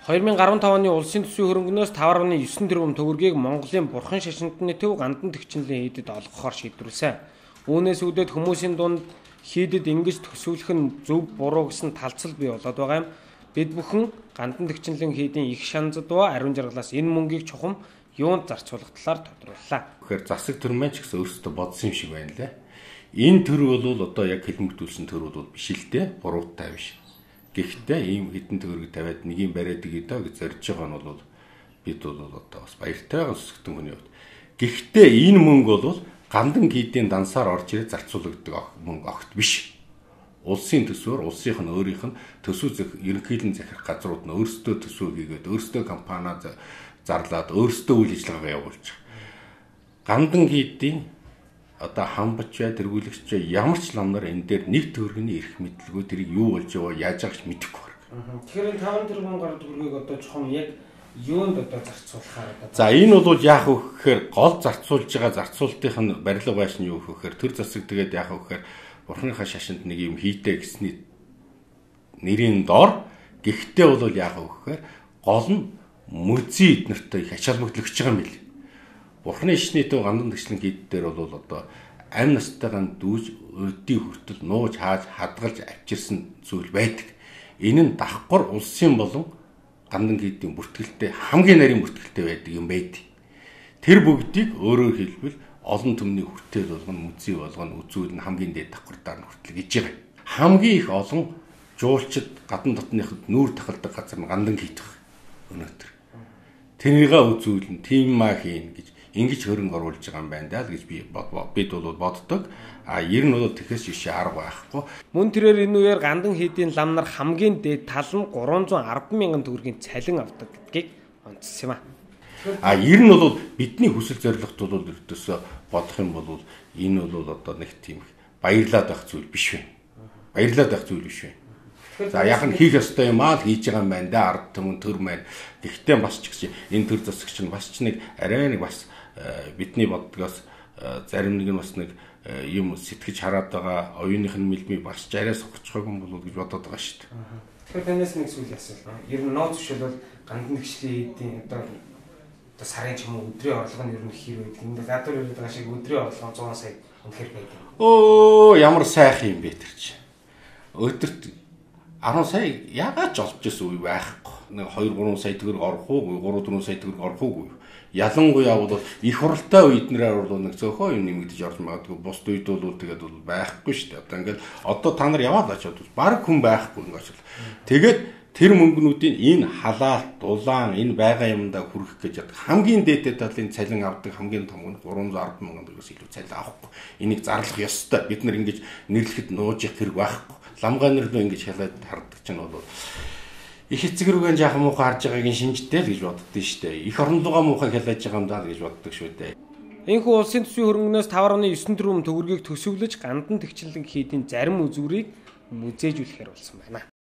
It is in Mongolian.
2015 оны улсын төсвийн хөрөнгөнөөс 5.9 тэрбум төгрөгийг Монголын бурхан шашинтны төв гандан тэгчнэлийн хийдэд олгохоор шийдвэрлэсэн. Үүнээс үүдээд хүмүүсийн дунд хийдэд ингэж төсвөлөх нь зөв буруу гэсэн талцал бий болоод байгаа юм. Бид бүхэн гандан тэгчнэлийн хийдийн их шанзадва ариун жаргалаас энэ мөнгийг чухам юунд зарцуулах талаар тодрууллаа. Тэгэхээр засаг төр маань ч гэсэн өөрсдөө бодсон юм шиг байна лээ. Энэ төр бол одоо яг хэлмэгдүүлсэн төр бол биш л дээ, буруутай биш. Гэхдээ ийм хэдэн төгрөг тавиад нэг юм бариад игээ гэж зорж байгаа нь бол бид бол одоо бас баяртай байгаа сүсгтэн хүний хувьд. Гэхдээ энэ мөнгө бол гандан гидийн дансаар орж ирээд зарцуулагддаг мөнгө огт биш. Улсын төсвөр, улсынх нь өөрийнх нь төсөв ерөнхийлөн захирах газрууд нь өөрсдөө төсөв хийгээд, өөрсдөө компани зарлаад, өөрсдөө үйл ажиллагаа явуулж байгаа. Гандан гидийн одоо хамбач бай, тэргүүлэгч бай ямар ч ламнаар энэ дээр нэг төгрөгийн эрх мэдлгүй тэрийг юу болж яваа яаж байгаач мэдэхгүй байна. Тэгэхээр энэ 5 тэрбум гаруй төгрөгийг одоо чухам яг юунд одоо зарцуулахаар одоо. За энэ бол яах вэ гэхээр гол зарцуулж байгаа зарцуултынх нь барилга байш нь юу гэхээр төр засаг тэгээд яах вэ гэхээр бурхныхаа шашинд нэг юм хийтэй гэсний нэрийн дор гэхдээ бол яах вэ гэхээр гол нь мөзий эднэртэй их ач холбогдол өгч байгаа юм билээ. Бурхны шашны төв гандан тэгчлэн хийд дээр бол одоо амь настайгаа дүүж өдий хүртэл нууж хааж хадгалж авчирсан зүйл байдаг. Энэ нь давхар улсын болон гандан хийдийн бүртгэлтэй хамгийн нарийн бүртгэлтэй байдаг юм байд. Тэр бүгдийг өөрөөр хэлбэл олон түмний хүртэл болгоно, мүзий болгоно, үзүүл нь хамгийн дээд давхартаар нь хүртэл гэж байгаа. Хамгийн их олон жуулчид гадна дотныхд нүүр тахалдаг газар нь гандан хийдэг өнөөдөр. Тэрнийгээ үзүүлэн тийм маа хийн гэж ингэж хөрөнгө оруулж байгаа юм байна даа гэж бид бол боддог. Ер нь бол тэгэхээс биш арга байхгүй. Мөн тэрээр энэ үеэр гандан хийдийн лам нар хамгийн дээд тал нь 310 мянган төгрөгийн цалин авдаг гэдгийг онцлсан юм а. Ер нь бол бидний хүсэл зорилгот бол ердөөсөө бодох юм бол энэ бол одоо нэг тийм баярлаад байх зүйл биш вэ. Баярлаад байх зүйл биш вэ. За яг нь хийх ёстой юм аа л хийж байгаа юм байна да ард түмэн төр маань. Гэхдээ бас ч гэсэн энэ төр засагч нь бас ч нэг арай нэг бас бидний боддгоос зарим нэг нь бас нэг юм сэтгэж хараад байгаа оюуных нь мэлми бас ч арай сохчихог юм болов гэж бодоод байгаа шүү дээ. Тэгэхээр танаас нэг зүйл асуулт. Ер нь нууц зөвшөөрөл гандан тэгшлийн хэдийн одоо сарын ч юм уу өдрийн орлого нь ер нь хэр байдаг. Энд гадуур ирээд байгаа шиг өдрийн орлого 100 сая үнэхээр байдаг. Оо ямар сайхан юм бэ тэр чинь. Өдөрт 10 сая яагаад ч олж ирсэн үе байхгүй. Нэг 2-3 сая төгрөг орох уугүй, 3-4 сая төгрөг орох уугүй. Ялангуяа бол их хуралтай үеднэрээ бол нэг зөөхөө юм нэмэгдэж орж магадгүй. Бусд үед бол тэгээд бол байхгүй шүү дээ. Одоо ингээл одоо та нар яваад очиод баг хүн байхгүй ингээд. Тэгээд тэр мөнгнүүдийн энэ халаалт, дулаан, энэ байгаа юмдаа хүрэх гэж хамгийн дээдтэй талын цалин авдаг хамгийн том нь 310 мянган төгрөгөөс илүү цалин авахгүй. Энийг зарлах ёстой. Бид нар ингэж нэрлэхэд нууж явах хэрэг байхгүй. Ламгай нар руу ингэж хялаад хардаг чинь бол их эцэг рүүгээ жаахан муухай харж байгааг шинжтэй л гэж боддөө шүү дээ. Их орондуугаа муухай хялааж байгаа юм даа гэж боддог шүү дээ. Энэхүү улсын төсвийн хөрөнгөнөөс 5.9 тэрбум төгрөгийг төсөвлөж гандан тэгчлэн хийдийн зарим үзүүрийг мүзээжүүлэхээр болсон байна.